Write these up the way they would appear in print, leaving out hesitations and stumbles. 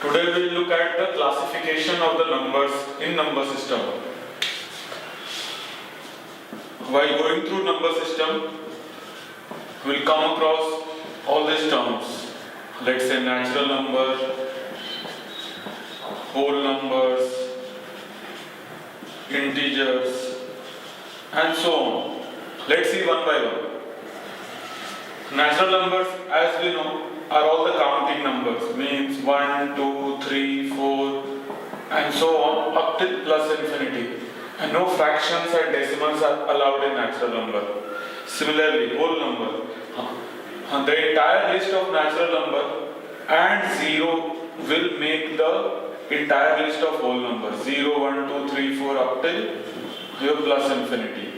Today we will look at the classification of the numbers in number system. While going through number system, we will come across all these terms. Let's say natural number, whole numbers, integers, and so on. Let's see one by one. Natural numbers, as we know, are all the counting numbers, means 1, 2, 3, 4, and so on, up till plus infinity. And no fractions and decimals are allowed in natural number. Similarly, whole number. The entire list of natural number and 0 will make the entire list of whole numbers. 0, 1, 2, 3, 4 up till your plus infinity.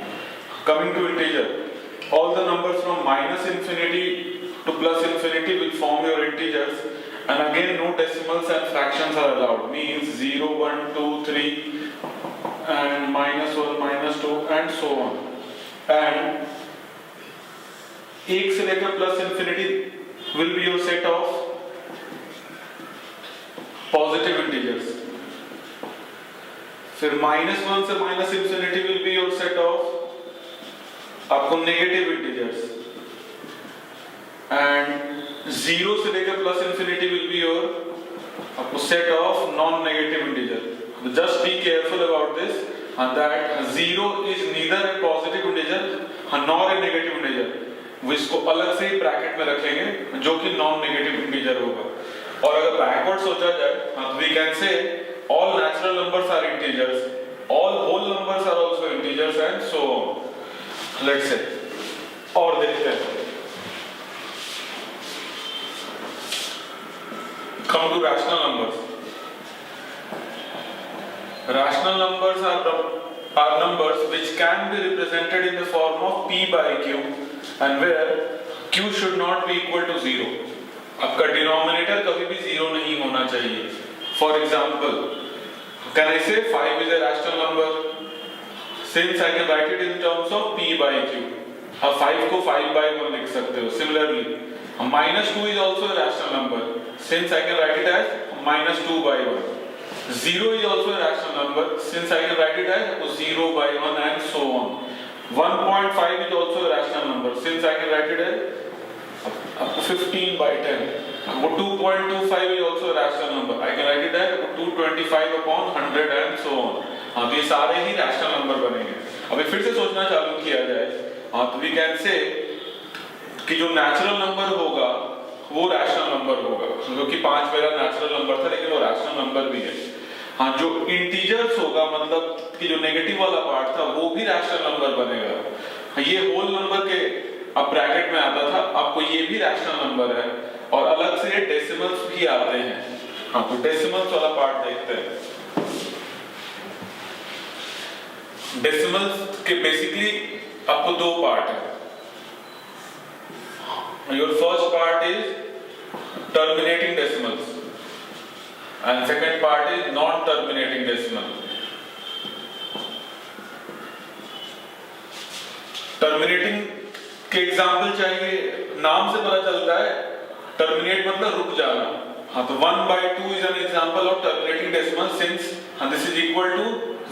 Coming to integer, all the numbers from minus infinity to plus infinity will form your integers, and again no decimals and fractions are allowed, means 0, 1, 2, 3 and minus 1, minus 2 and so on. And 1 से लेकर plus infinity will be your set of positive integers. फिर -1 से minus infinity will be your set of आपको negative integers, and 0 से लेकर plus infinity will be your आपको set of non-negative integer. Just be careful about this, and that 0 is neither a positive integer nor a negative integer. वो इसको अलग से ही bracket में रखेंगे जो कि नॉन नेगेटिव इंटीजर होगा. और अगर बैकवर्ड सोचा जाए, we can say all natural numbers are integers, all whole numbers are also integers, and so on. Let's say, और देखते हैं. Come to rational numbers. Rational numbers are numbers which can be represented in the form of p by q, and where q should not be equal to 0. आपका denominator कभी भी 0 नहीं होना चाहिए. For example, can I say 5 is a rational number? Since I can write it in terms of p by q. आप 5 को 5 by 1 लिख सकते हो. Similarly, -2 is also a rational number. Since I can write it as -2 by 1. 0 is also a rational number. Since I can write it as 0 by 1 and so on. 1.5 is also a rational number. Since I can write it as 15 by 10. 2.25 is also a rational number. I can write it as 225 upon 100 and so on. हाँ, तो ये सारे ही rational number बनेंगे. अभी फिर से सोचना चालू किया जाए, हाँ, तो वी कैन से कि जो नेचुरल नंबर होगा वो रैशनल नंबर होगा, क्योंकि 5 मेरा नेचुरल नंबर था लेकिन वो रैशनल नंबर भी है. हाँ, जो इंटीजर्स होगा, मतलब कि जो नेगेटिव वाला पार्ट था वो भी रैशनल नंबर बनेगा. हाँ, ये होल नंबर के अब ब्रैकेट में आता था, आपको ये भी रैशनल नंबर है, और अलग से डेसिमल्स भी आते हैं. हाँ, तो डेसिमल्स वाला पार्ट देखते हैं. डेसिमल्स के बेसिकली आपको दो पार्ट है. Your first part is terminating decimals and second part is non terminating decimal. Terminating के एग्जांपल चाहिए, नाम से पता चलता है टर्मिनेट मतलब रुक जाना. हाँ, तो 1/2 is an example of terminating decimal since this is equal to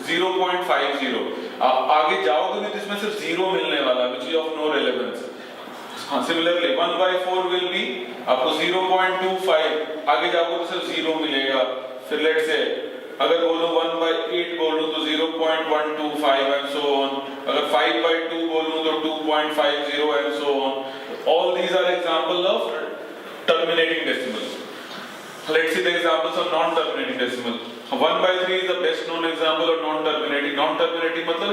0.50. आप आगे जाओगे तो इसमें सिर्फ 0 मिलने वाला, which is of no relevance. हाँ, similarly 1/4 will be आपको 0.25, आगे जाओगे तो सिर्फ 0 मिलेगा. फिर let's say अगर बोलूं 1/8 बोलूं तो 0.125 and so on. अगर 5/2 बोलूं तो 2.50 and so on. All these are examples of terminating decimals. Let's see the examples of non-terminating decimal. 1/3 is the best known example of non-terminating. Non-terminating मतलब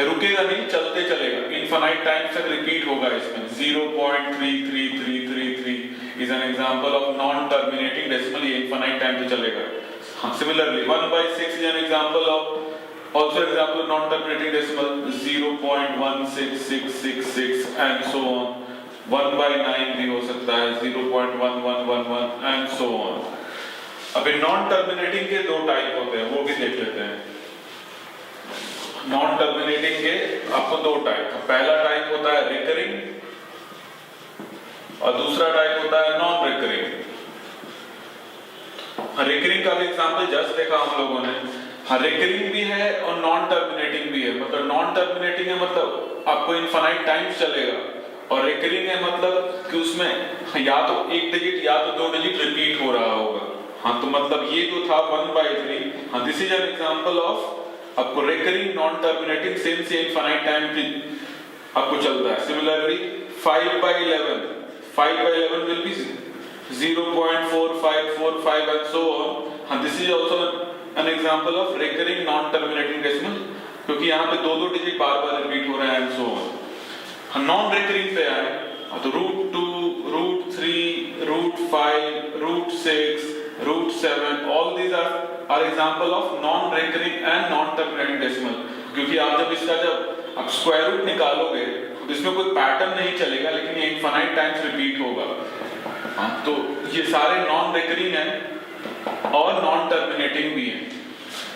रुकेगा नहीं, चलते चलेगा, infinite times तक repeat होगा इसमें. 0.33333 is an example of non-terminating decimal. ये infinite time तक चलेगा. Similarly, 1/6 is an example of also example of non-terminating decimal. 0.1666 and so on. 1/9 भी हो सकता है, 0.1111 and so on. अभी नॉन टर्मिनेटिंग के दो टाइप होते हैं, वो भी देख लेते हैं. नॉन टर्मिनेटिंग के आपको दो टाइप, पहला टाइप होता है रिकरिंग और दूसरा टाइप होता है नॉन रिकरिंग. रिकरिंग का भी एग्जांपल जस्ट देखा हम लोगों ने। रिकरिंग भी है और नॉन टर्मिनेटिंग भी है। मतलब नॉन टर्मिनेटिंग है मतलब आपको इनफाइनाइट टाइम्स चलेगा, और रिकरिंग है मतलब कि उसमें या तो एक डिजिट या तो दो डिजिट रिपीट हो रहा होगा। हाँ, तो मतलब ये जो था 1/3, हाँ this is an example of आपको रिकरिंग नॉन टर्मिनेटिंग सेम से इनफाइनाइट टाइम आपको चलता है। Similarly 5/11 will be 0.4545 and so on. हाँ, this is also an example of recurring non-terminating decimal, क्योंकि यहाँ पे दो डिजिट बार बार रिपीट हो रहे हैं and so on. हाँ, नॉन रिकरिंग पे आए तो √2, √3, √5, √6, √7 all these are example of non-recurring and non-terminating decimal. क्योंकि आप जब आप स्क्वायर रूट निकालोगे तो इसमें कोई पैटर्न नहीं चलेगा, लेकिन ये इनफाइनाइट टाइम्स रिपीट होगा। हाँ, तो ये सारे नॉन रिकरिंग हैं और नॉन टर्मिनेटिंग भी हैं।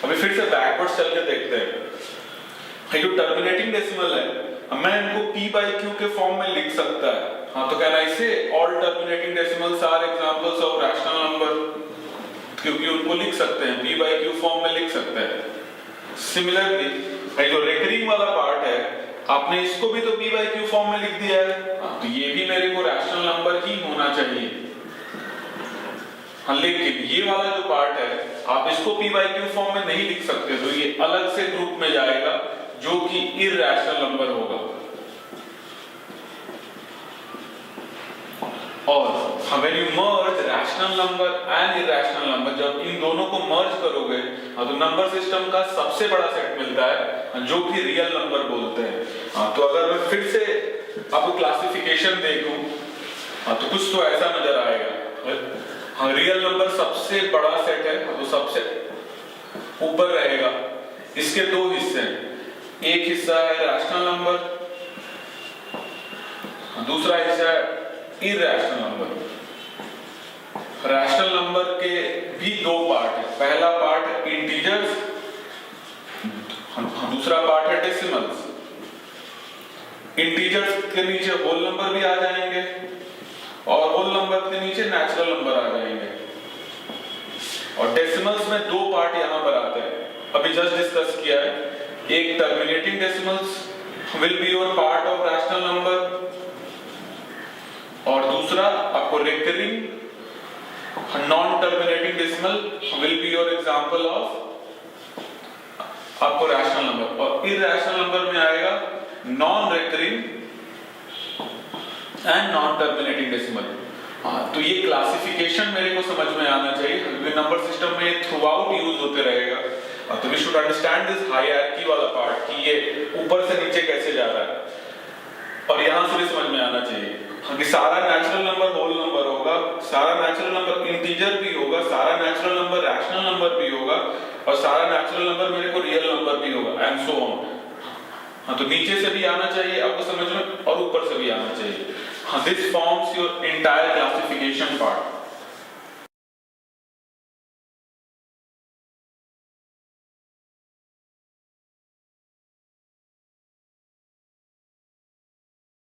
अभी फिर से बैकवर्ड्स चल के देखते हैं। ये जो टर्मिनेटिंग डेसिमल है, मैं इनको p/q के फॉर्म में लिख सकता है। हाँ, तो can I say all terminating decimals are examples of rational number, क्योंकि उनको लिख सकते हैं p/q फॉर्म में लिख सकते हैं। सिमिलरली ये जो रिकरिंग वाला पार्ट है, आपने इसको भी तो p/q फॉर्म में लिख दिया है, तो ये भी मेरे को रैशनल नंबर ही होना चाहिए। हाँ, लेकिन ये वाला जो पार्ट है आप इसको p/q फॉर्म में नहीं लिख सकते, तो ये अलग से ग्रुप में जाएगा जो कि इरैशनल नंबर होगा। और when you merge rational number and irrational number, जब इन दोनों को मर्ज करोगे तो नंबर सिस्टम का सबसे बड़ा सेट मिलता है जो कि रियल नंबर बोलते हैं। तो अगर मैं फिर से आपको क्लासिफिकेशन देखूं तो कुछ तो ऐसा नजर आएगा। हाँ, रियल नंबर सबसे बड़ा सेट है, तो सबसे ऊपर रहेगा। इसके दो हिस्से हैं, एक हिस्सा है रैशनल नंबर, दूसरा हिस्सा है इरैशनल नंबर। रैशनल नंबर के भी दो पार्ट है, पहला पार्ट इंटीजर्स, दूसरा पार्ट है डेसिमल्स। इंटीजर्स के नीचे होल नंबर भी आ जाएंगे और होल नंबर के नीचे नेचुरल नंबर आ जाएंगे। और डेसिमल्स में दो पार्ट यहां पर आते हैं, अभी जस्ट डिस्कस किया है। एक terminating decimals will be your part of rational number, और दूसरा आपको recurring non terminating decimal will be your example of आपको रैशनल नंबर। और इरैशनल नंबर में आएगा non recurring and non terminating decimal. तो ये क्लासिफिकेशन मेरे को समझ में आना चाहिए, क्योंकि नंबर सिस्टम में थ्रू आउट यूज होते रहेगा। तो we should understand this hierarchy वाला पार्ट कि ये ऊपर से नीचे कैसे जा रहा है, और यहां से भी समझ में आना चाहिए कि सारा नेचुरल नंबर होल नंबर होगा, सारा नेचुरल नंबर इंटीजर भी होगा, सारा नेचुरल नंबर रैशनल नंबर भी होगा, और सारा नेचुरल नंबर मेरे को रियल नंबर भी होगा, एंड सो ऑन। हाँ, तो नीचे से भी आना चाहिए आपको समझ में, और ऊपर से भी आना चाहिए। हाँ, this forms your entire classification part.